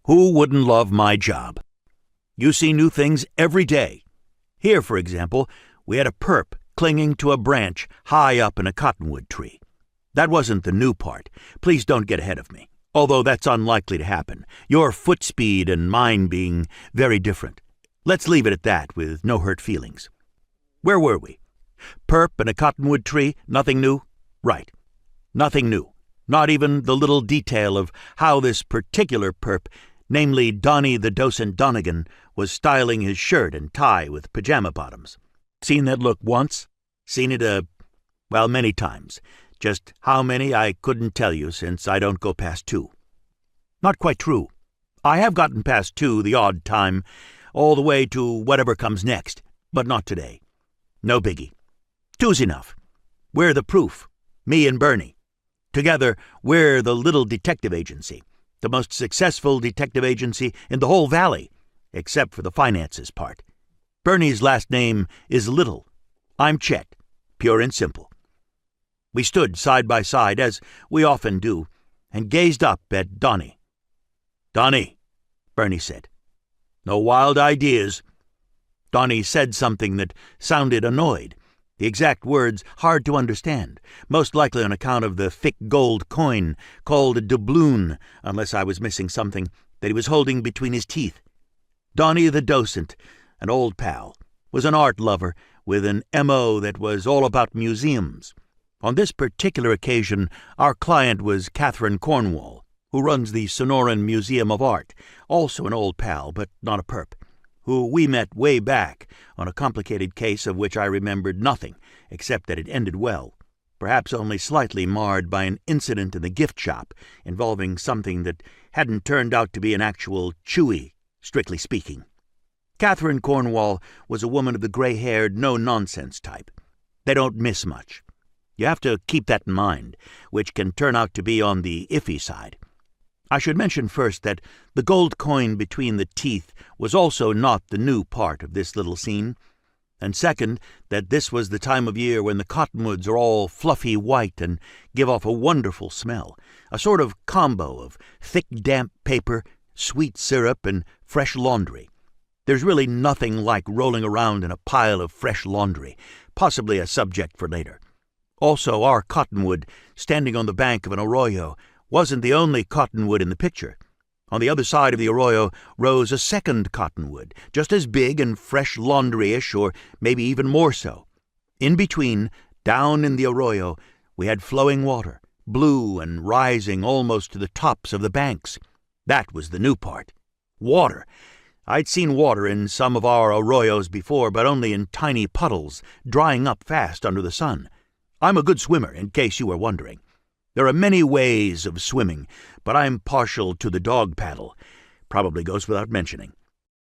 Who wouldn't love my job? You see new things every day. Here, for example, we had a perp clinging to a branch high up in a cottonwood tree. That wasn't the new part. Please don't get ahead of me, although that's unlikely to happen, your foot speed and mine being very different. Let's leave it at that, with no hurt feelings. Where were we? Perp in a cottonwood tree, nothing new? Right. Nothing new. Not even the little detail of how this particular perp, namely Donnie the Docent Donegan, was styling his shirt and tie with pajama bottoms. Seen that look once? Seen it many times. Just how many I couldn't tell you, since I don't go past 2. Not quite true. I have gotten past 2 the odd time, all the way to whatever comes next, but not today. No biggie. 2's enough. We're the proof. Me and Bernie. Together, we're the little detective agency, the most successful detective agency in the whole valley, except for the finances part. Bernie's last name is Little. I'm Chet, pure and simple. We stood side by side, as we often do, and gazed up at Donnie. "Donnie," Bernie said. "No wild ideas." Donnie said something that sounded annoyed. The exact words hard to understand, most likely on account of the thick gold coin called a doubloon, unless I was missing something, that he was holding between his teeth. Donnie the Docent, an old pal, was an art lover with an M.O. that was all about museums. On this particular occasion, our client was Catherine Cornwall, who runs the Sonoran Museum of Art, also an old pal, but not a perp, who we met way back on a complicated case of which I remembered nothing, except that it ended well, perhaps only slightly marred by an incident in the gift shop involving something that hadn't turned out to be an actual chewy, strictly speaking. Catherine Cornwall was a woman of the gray-haired, no-nonsense type. They don't miss much. You have to keep that in mind, which can turn out to be on the iffy side. I should mention first that the gold coin between the teeth was also not the new part of this little scene, and second, that this was the time of year when the cottonwoods are all fluffy white and give off a wonderful smell, a sort of combo of thick damp paper, sweet syrup, and fresh laundry. There's really nothing like rolling around in a pile of fresh laundry, possibly a subject for later. Also, our cottonwood, standing on the bank of an arroyo, wasn't the only cottonwood in the picture. On the other side of the arroyo rose a second cottonwood, just as big and fresh laundry-ish, or maybe even more so. In between, down in the arroyo, we had flowing water, blue and rising almost to the tops of the banks. That was the new part. Water. I'd seen water in some of our arroyos before, but only in tiny puddles, drying up fast under the sun. I'm a good swimmer, in case you were wondering. There are many ways of swimming, but I'm partial to the dog paddle. Probably goes without mentioning.